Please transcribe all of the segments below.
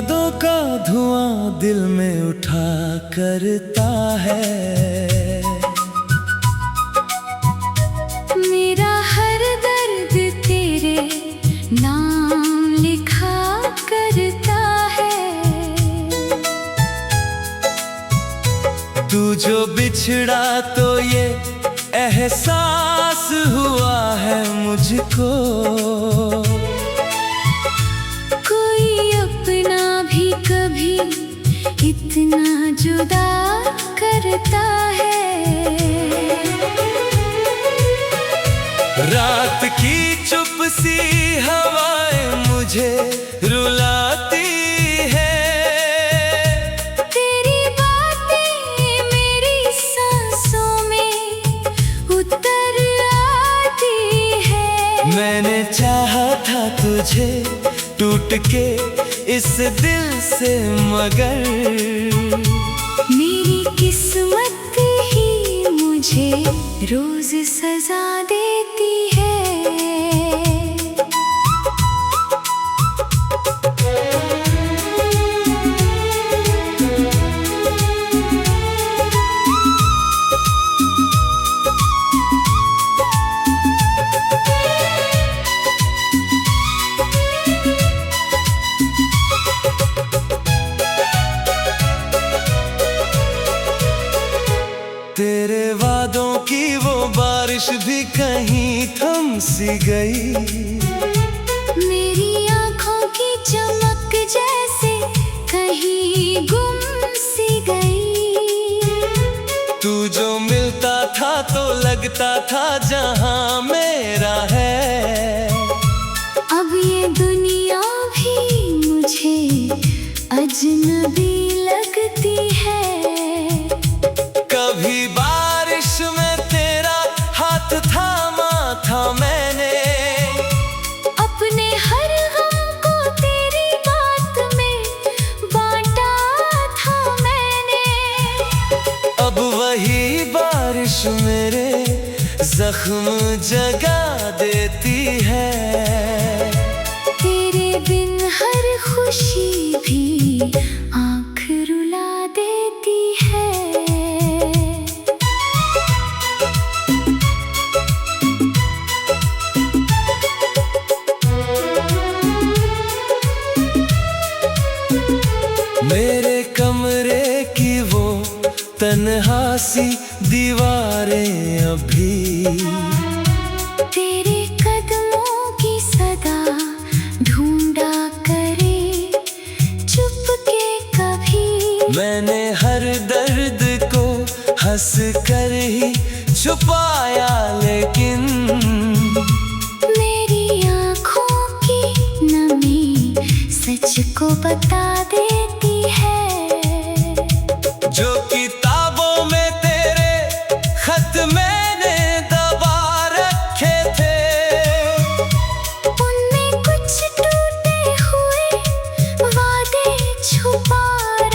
यादों का धुआं दिल में उठा करता है। मेरा हर दर्द तेरे नाम लिखा करता है। तू जो बिछड़ा तो ये एहसास हुआ है मुझको, कोई अपना भी कभी इतना जुदा करता है। रात की चुप सी हवाएं मुझे रुलाती है। तेरी बातें मेरी सांसों में उतर आती है। मैंने चाहा था तुझे टूट के इस दिल से, मगर मेरी किस्मत ही मुझे रोज सजा देती है। तेरे वादों की वो बारिश भी कहीं थम सी गई। मेरी आँखों की चमक जैसे कहीं गुम सी गई। तू जो मिलता था तो लगता था जहां मेरा है। अब ये दुनिया भी मुझे अजनबी लगती है। कभी बारिश में तेरा हाथ थामा था मैंने, अपने हर गम को तेरी बात में बांटा था मैंने। अब वही बारिश मेरे जख्म जगा देती है। तेरे बिन हर खुशी भी आँख रुला देती है। मेरे कमरे की वो तन्हा सी दीवारें अभी तेरे कदमों की सदा ढूंढा करे चुपके कभी। मैंने हर दर्द को हंस कर ही छुपाया, लेकिन मेरी आँखों की नमी सच को बता देती है। जो किताबों में तेरे खत मैंने दबा रखे थे, उनमें कुछ टूटे हुए वादे छुपा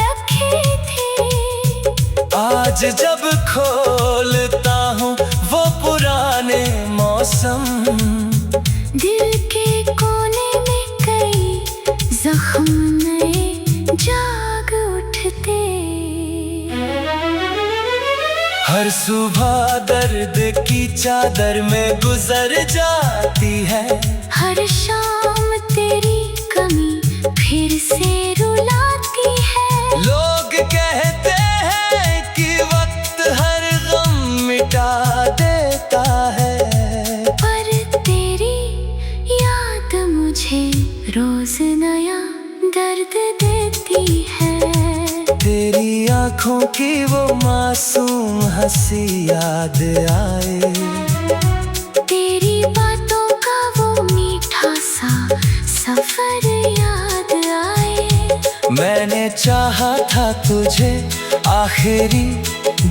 रखे थे। आज जब खोलता हूँ वो पुराने मौसम, दिल के कोने में कई जख्म नए जाग उठते। हर सुबह दर्द की चादर में गुजर जाती है। हर शाम तेरी कमी फिर से रुलाती है। लोग कहते हैं कि वक्त हर गम मिटा देता है, पर तेरी याद मुझे रोज नया दर्द देती है। तेरी आँखों की वो मासूम हंसी याद आए, तेरी बातों का वो मीठा सा सफर याद आए। मैंने चाहा था तुझे आखिरी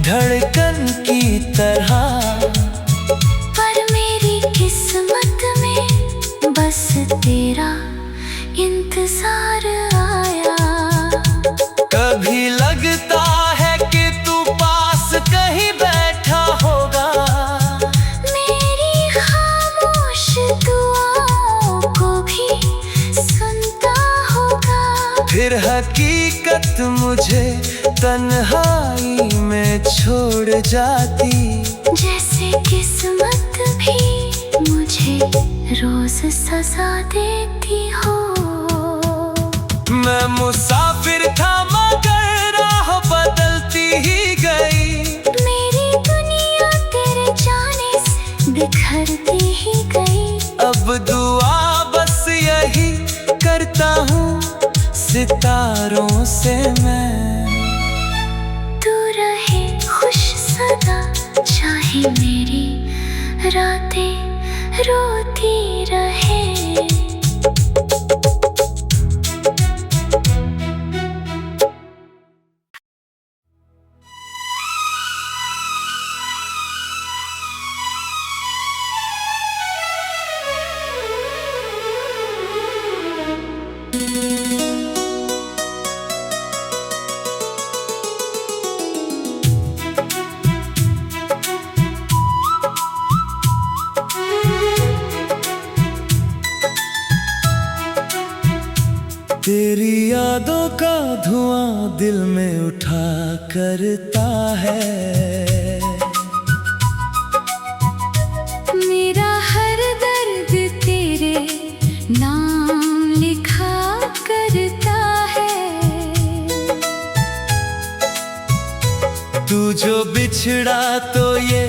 धड़कन की तरह, पर मेरी किस्मत में बस तेरा इंतजार आया। कभी लगता है कि तू पास कहीं बैठा होगा, मेरी खामोश दुआओं को भी सुनता होगा। फिर हर वक्त मुझे तन्हाई में छोड़ जाती। जैसे किस्मत भी मुझे रोज सजा देती हो। मैं मुसाफिर था मगर राह बदलती ही गई। मेरी दुनिया तेरे जाने से बिखरती ही गई। अब दुआ बस यही करता हूँ सितारों से मैं, तू रहे खुश सदा, चाहे मेरी रातें रोती रहे। तेरी यादों का धुआं दिल में उठा करता है। मेरा हर दर्द तेरे नाम लिखा करता है। तू जो बिछड़ा तो ये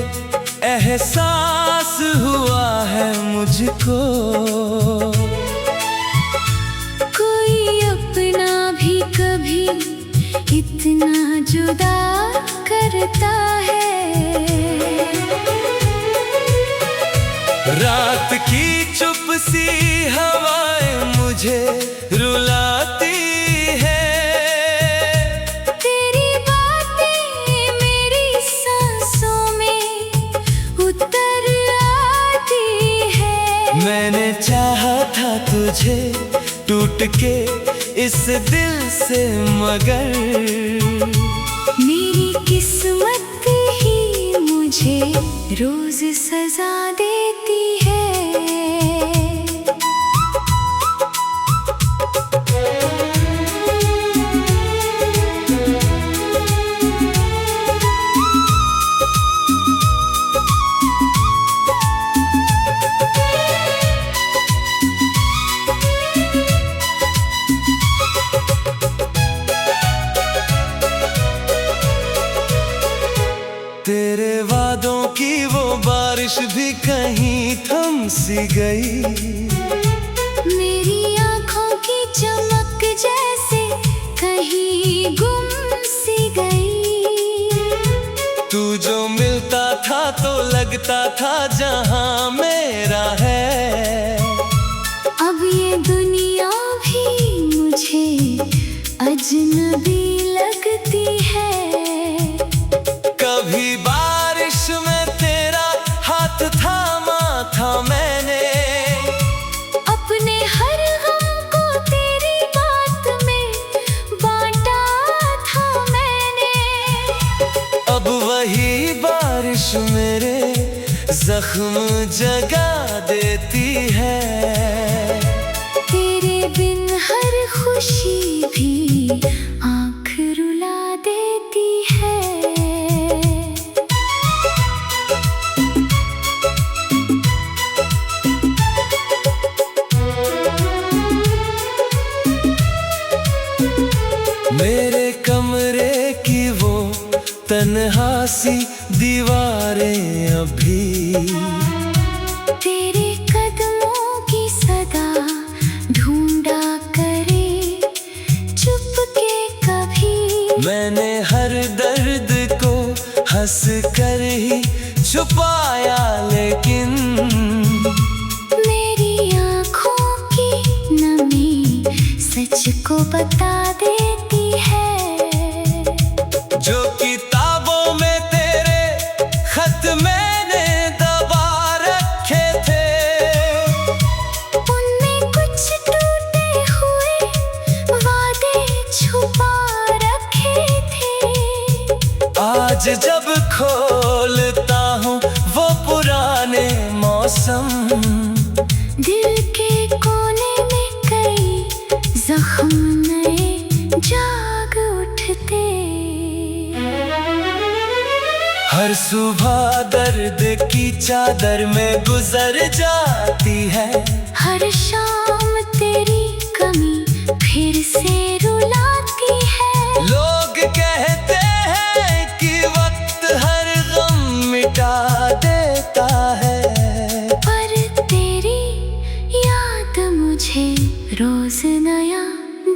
एहसास हुआ है मुझको। कभी इतना जुदा करता है। रात की चुप सी हवाएं मुझे रुलाती है। तेरी बातें मेरी सांसों में उतर आती है। मैंने चाहा था तुझे टूट के इस दिल से मगर मेरी किस्मत ही मुझे रोज सजा देती है। तेरे वादों की वो बारिश भी कहीं थम सी गई। मेरी आँखों की चमक जैसे कहीं गुम सी गई। तू जो मिलता था तो लगता था जहां मेरा है। अब ये दुनिया भी मुझे अजनबी लगती है। कभी बारिश में तेरा हाथ थामा था मैंने। अपने हर गम को तेरी बात में बांटा था मैंने। अब वही बारिश मेरे जख्म जगा देती है। तेरे बिन हर खुशी भी आँख रुला देती है। मेरे कमरे की वो तन्हा सी दीवारें अभी तेरे कदमों की सदा ढूंढा करे चुपके कभी। मैंने हर दर्द को हंस कर ही छुपाया लेकिन मेरी आँखों की नमी सच को बता देती है। जो किताबों में तेरे खत मैंने दबा रखे थे। उनमें कुछ टूटे हुए वादे छुपा रखे थे। आज जब खोलता हूँ वो पुराने मौसम, दिल के कोने में कई जख्म नए जाग उठे। हर सुबह दर्द की चादर में गुजर जाती है। हर शाम तेरी कमी फिर से रुलाती है। लोग कहते हैं कि वक्त हर गम मिटा देता है, पर तेरी याद मुझे रोज नया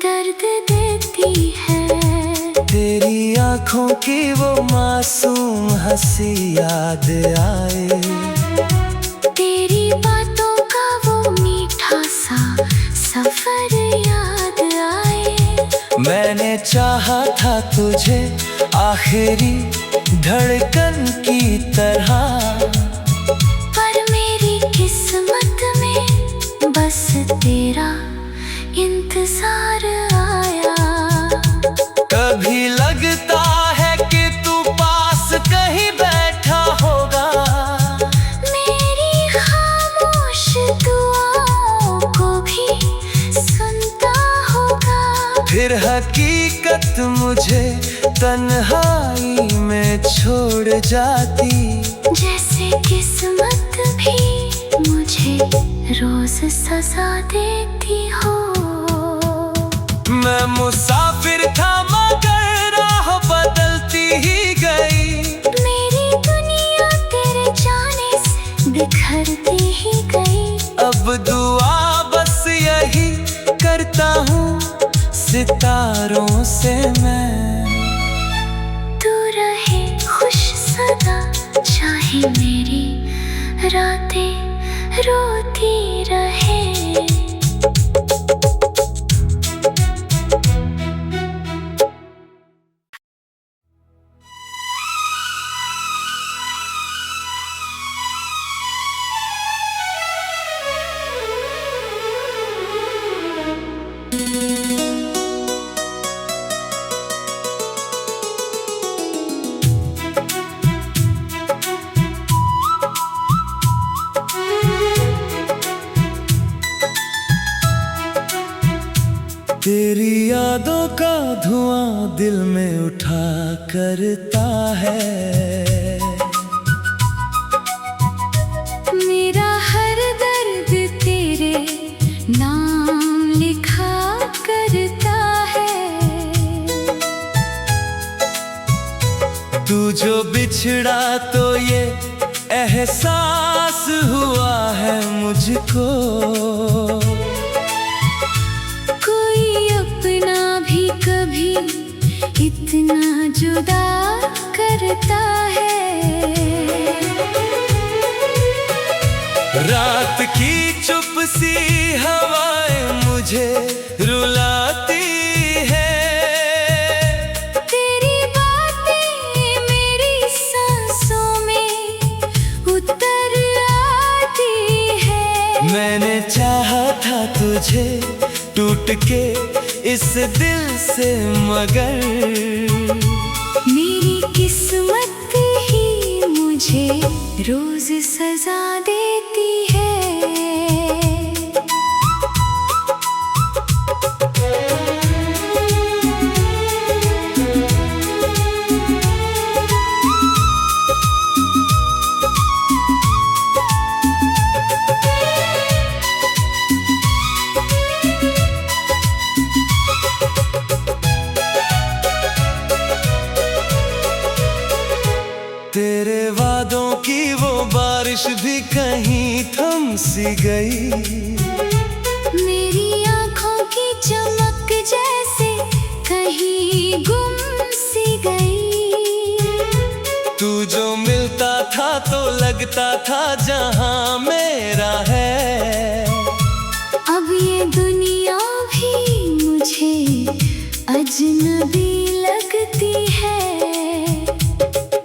दर्द देती है। तेरी आँखों की वो मासूम हंसी याद आए, तेरी बातों का वो मीठा सा सफर याद आए। मैंने चाहा था तुझे आखिरी धड़कन की तरह, पर मेरी किस्मत में बस तेरा इंतजार आया। कभी लगता है कि तू पास कहीं बैठा होगा, मेरी खामोश दुआओं को भी सुनता होगा। फिर हकीकत मुझे तन्हाई में छोड़ जाती, जैसे किस्मत भी मुझे रोज सजा देती हो। मैं मुसाफिर था मगर राह बदलती ही गई, मेरी दुनिया तेरे जाने से बिखरती ही गई। अब दुआ बस यही करता हूँ सितारों से मैं, तू रहे खुश सदा, चाहे मेरी रातें रोती रहे। तेरी यादों का धुआं दिल में उठा करता है, मेरा हर दर्द तेरे नाम लिखा करता है। तू जो बिछड़ा तो ये एहसास हुआ है मुझको, कोई अपना भी कभी इतना जुदा करता है। रात की चुप सी हवाएं मुझे रुलाती है, तेरी बातें मेरी सांसों में उतर आती है। मैंने चाहा था तुझे टूट के इस दिल से मगर, मेरी किस्मत ही मुझे रोज सजा देती है। तेरे वादों की वो बारिश भी कहीं थम सी गई, मेरी आँखों की चमक जैसे कहीं गुम सी गई। तू जो मिलता था तो लगता था जहां मेरा है, अब ये दुनिया भी मुझे अजनबी लगती है।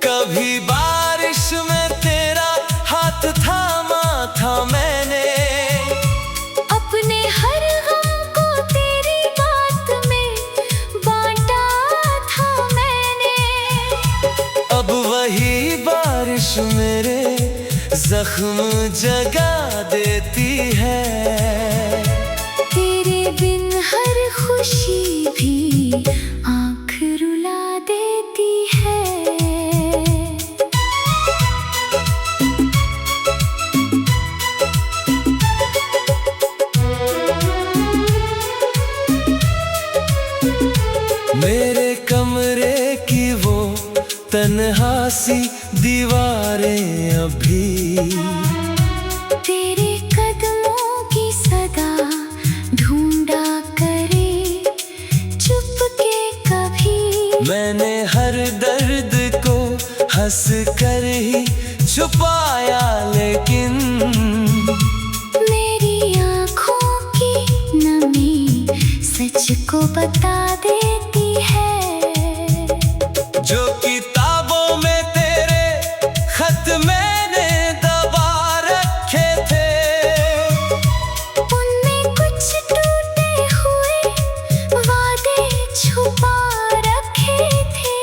कभी बारिश में तेरा हाथ थामा था मैंने, अपने हर गम को तेरी बात में बांटा था मैंने। अब वही बारिश मेरे जख्म जगा देती है, तेरे बिन हर खुशी भी आँख रुला देती है। तन्हा सी दीवारें अभी। तेरे कदमों की सदा ढूंढा करे चुपके कभी। मैंने हर दर्द को हंस कर ही छुपाया, लेकिन मेरी आँखों की नमी सच को बता देती है। जो किताबों में तेरे खत मैंने दबा रखे थे, उनमें कुछ टूटे हुए वादे छुपा रखे थे।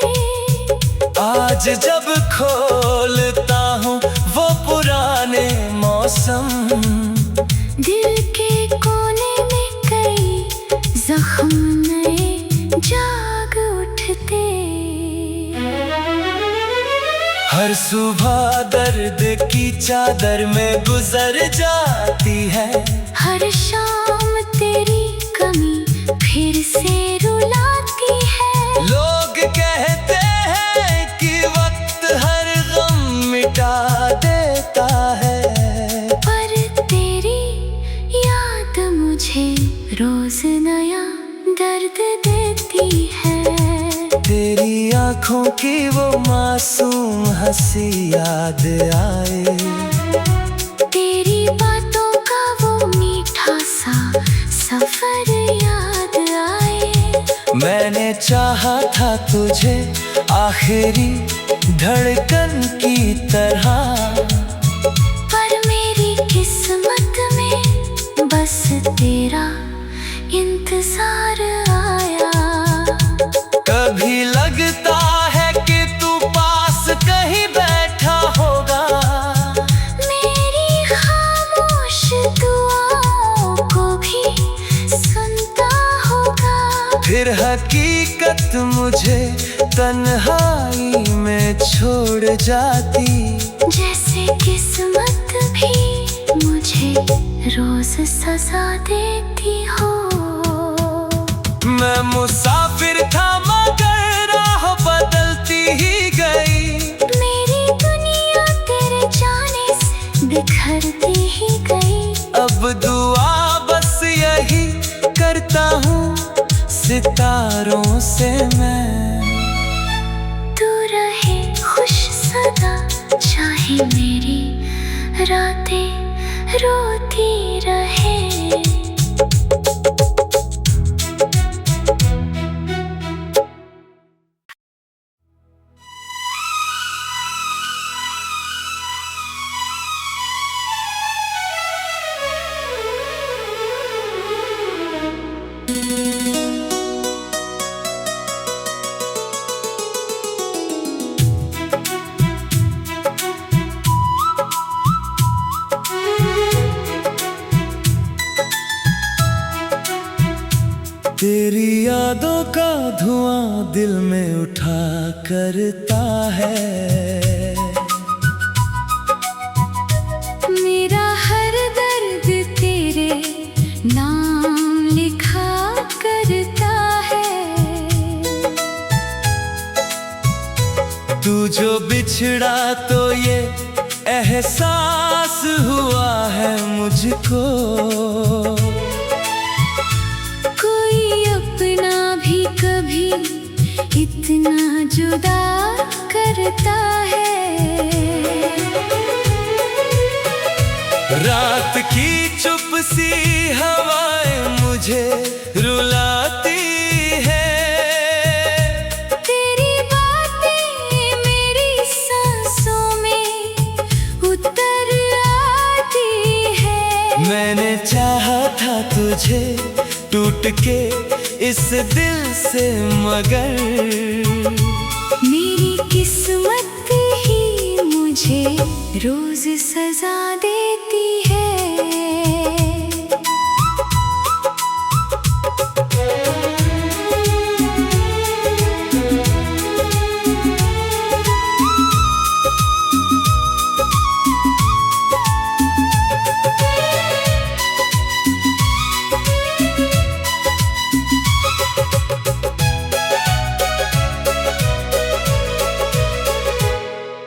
आज जब खोलता हूँ वो पुराने मौसम, दिल के कोने में कई जख्म नए जाग उठते। हर सुबह दर्द की चादर में गुजर जाती है। हर शाम तेरी कमी फिर से रुलाती है। लोग कहते हैं कि वक्त हर गम मिटा देता है, पर तेरी याद मुझे रोज नया दर्द देती है। तेरी आँखों की वो मासूम हंसी याद आए, तेरी बातों का वो मीठा सा सफर याद आए। मैंने चाहा था तुझे आखिरी धड़कन की तरह, पर मेरी किस्मत में बस तेरा इंतजार आया। कभी लगता है कि तू पास कहीं बैठा होगा, मेरी खामोश दुआओं को भी सुनता होगा। फिर हकीकत मुझे तन्हाई में छोड़ जाती। जैसे किस्मत भी मुझे रोज सजा देती हो। मैं मुसाफिर था मगर राह बदलती ही गई। मेरी दुनिया तेरे जाने से बिखरती ही गई। अब दुआ बस यही करता हूँ सितारों से मैं, तू रहे खुश सदा, चाहे मेरी रातें रोती रहे। तेरी यादों का धुआं दिल में उठा करता है। मेरा हर दर्द तेरे नाम लिखा करता है। तू जो बिछड़ा तो ये एहसास हुआ है मुझको, कोई अपना भी कभी इतना जुदा करता है। रात की चुप सी हवाएं मुझे रुलाती है। तेरी बातें मेरी सांसों में उतर आती है। मैंने चाहा था तुझे टूट के इस दिल से, मगर मेरी किस्मत ही मुझे रोज सजा देती है।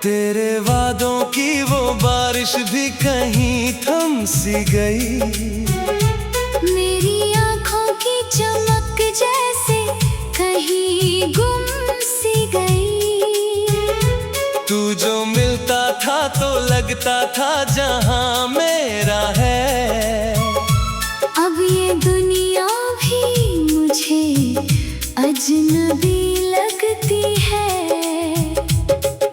तेरे वादों की वो बारिश भी कहीं थम सी गई। मेरी आंखों की चमक जैसे कहीं गुम सी गई। तू जो मिलता था तो लगता था जहां मेरा है। अब ये दुनिया भी मुझे अजनबी लगती है।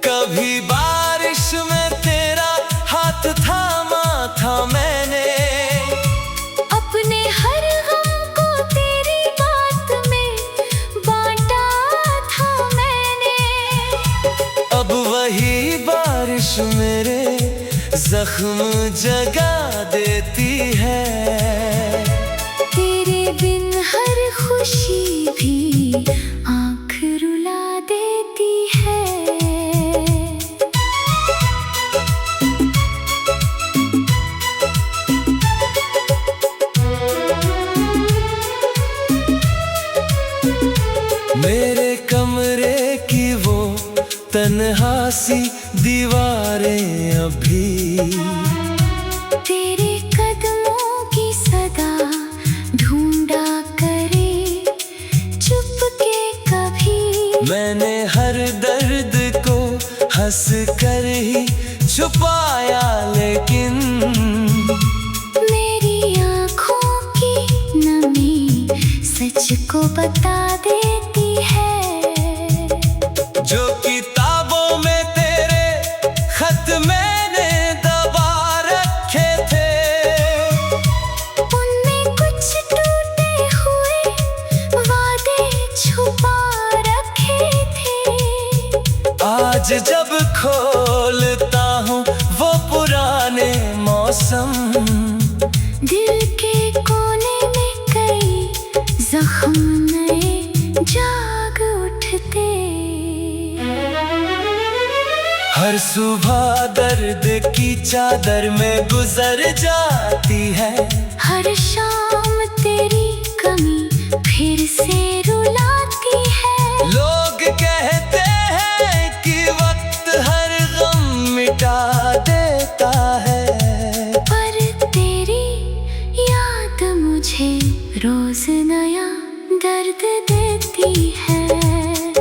कभी बारिश में तेरा हाथ थामा था मैंने, अपने हर गम को तेरी बात में बांटा था मैंने। अब वही बारिश मेरे जख्म जगा देती है। तेरे बिन हर खुशी भी आँख रुला देती है। मेरे कमरे की वो तन्हा सी दीवारें अभी तेरे कदमों की सदा ढूंढा करे चुपके कभी। मैंने हर दर्द को हंस कर ही छुपाया, लेकिन मेरी आँखों की नमी सच को बता देती है। जो किताबों में तेरे खत मैंने दबा रखे थे, उनमें कुछ टूटे हुए वादे छुपा रखे थे। आज जब खोलता हूँ वो पुराने मौसम, दिल के कोने में कई जख्म नए जाग उठते। हर सुबह दर्द की चादर में गुजर जाती है। हर शाम तेरी कमी फिर से रुलाती है। लोग कहते हैं कि वक्त हर गम मिटा देता है, पर तेरी याद मुझे रोज नया दर्द देती है।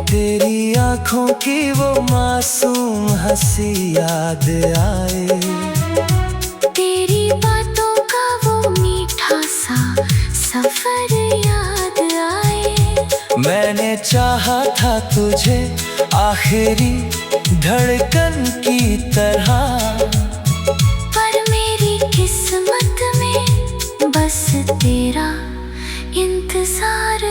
तेरी आंखों की वो मासूम हंसी याद आए, तेरी बातों का वो मीठा सा सफर याद आए। मैंने चाहा था तुझे आखिरी धड़कन की तरह, पर मेरी किस्मत में बस तेरा इंतजार